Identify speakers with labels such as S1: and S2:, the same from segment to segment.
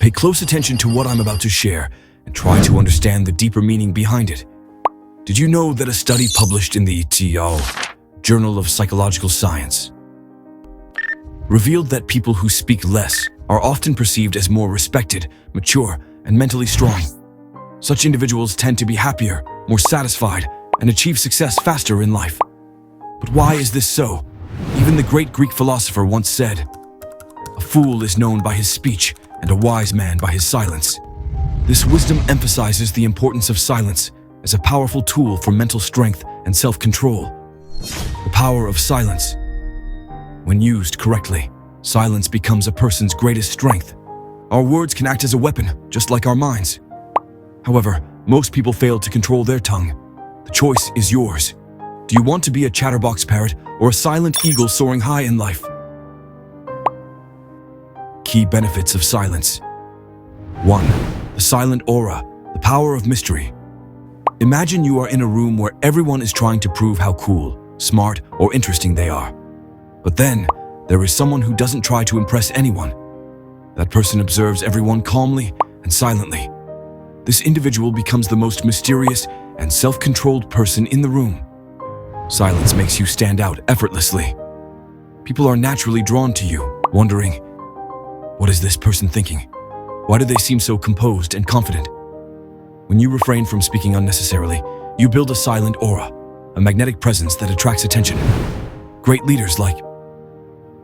S1: Pay close attention to what I'm about to share and try to understand the deeper meaning behind it. Did you know that a study published in the Journal of Psychological Science revealed that people who speak less are often perceived as more respected, mature, and mentally strong? Such individuals tend to be happier, more satisfied, and achieve success faster in life. But why is this so? Even the great Greek philosopher once said, "A fool is known by his speech, and a wise man by his silence." This wisdom emphasizes the importance of silence as a powerful tool for mental strength and self-control. The power of silence. When used correctly, silence becomes a person's greatest strength. Our words can act as a weapon, just like our minds. However, most people fail to control their tongue. The choice is yours. Do you want to be a chatterbox parrot or a silent eagle soaring high in life? Key benefits of silence. 1. The silent aura, the power of mystery. Imagine you are in a room where everyone is trying to prove how cool, smart, or interesting they are. But then, there is someone who doesn't try to impress anyone. That person observes everyone calmly and silently. This individual becomes the most mysterious and self-controlled person in the room. Silence makes you stand out effortlessly. People are naturally drawn to you, wondering, what is this person thinking? Why do they seem so composed and confident? When you refrain from speaking unnecessarily, you build a silent aura, a magnetic presence that attracts attention. Great leaders like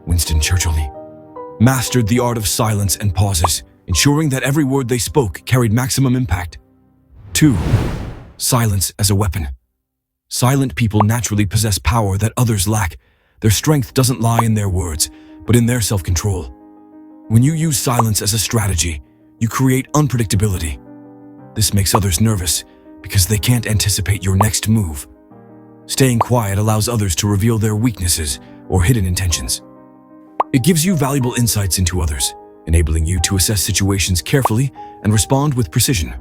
S1: Winston Churchill mastered the art of silence and pauses, ensuring that every word they spoke carried maximum impact. 2. Silence as a weapon. Silent people naturally possess power that others lack. Their strength doesn't lie in their words, but in their self-control. When you use silence as a strategy, you create unpredictability. This makes others nervous because they can't anticipate your next move. Staying quiet allows others to reveal their weaknesses or hidden intentions. It gives you valuable insights into others, enabling you to assess situations carefully and respond with precision.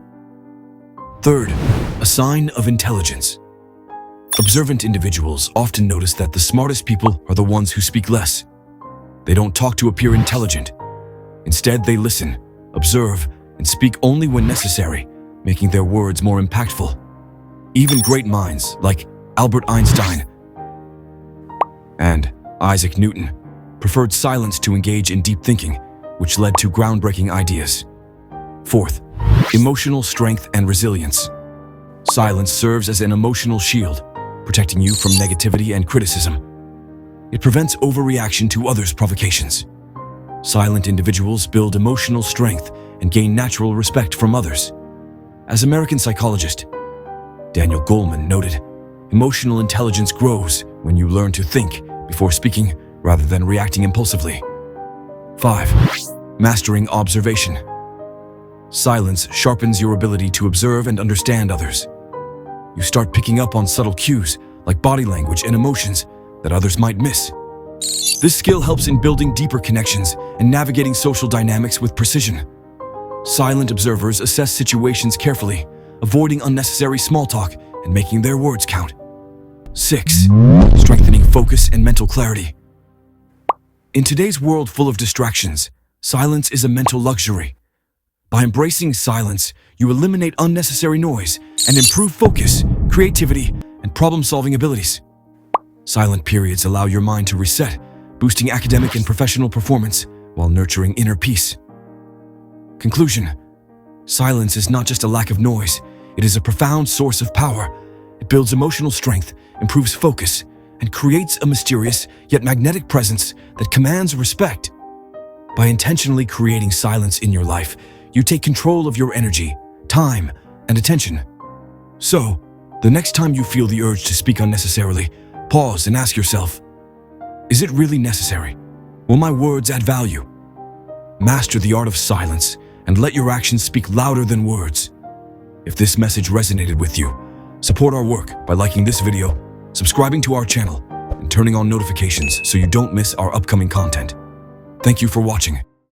S1: 3. A sign of intelligence. Observant individuals often notice that the smartest people are the ones who speak less. They don't talk to appear intelligent. Instead, they listen, observe, and speak only when necessary, making their words more impactful. Even great minds like Albert Einstein and Isaac Newton preferred silence to engage in deep thinking, which led to groundbreaking ideas. 4. Emotional strength and resilience. Silence serves as an emotional shield, protecting you from negativity and criticism. It prevents overreaction to others' provocations. Silent individuals build emotional strength and gain natural respect from others. As American psychologist Daniel Goleman noted, emotional intelligence grows when you learn to think before speaking rather than reacting impulsively. 5. Mastering observation. Silence sharpens your ability to observe and understand others. You start picking up on subtle cues like body language and emotions that others might miss. This skill helps in building deeper connections and navigating social dynamics with precision. Silent observers assess situations carefully, avoiding unnecessary small talk and making their words count. 6. Strengthening focus and mental clarity. In today's world full of distractions, silence is a mental luxury. By embracing silence, you eliminate unnecessary noise and improve focus, creativity, and problem-solving abilities. Silent periods allow your mind to reset, boosting academic and professional performance while nurturing inner peace. Conclusion: silence is not just a lack of noise, it is a profound source of power. It builds emotional strength, improves focus, and creates a mysterious yet magnetic presence that commands respect. By intentionally creating silence in your life, you take control of your energy, time, and attention. So, the next time you feel the urge to speak unnecessarily, pause and ask yourself, is it really necessary? Will my words add value? Master the art of silence and let your actions speak louder than words. If this message resonated with you, support our work by liking this video, subscribing to our channel, and turning on notifications so you don't miss our upcoming content. Thank you for watching.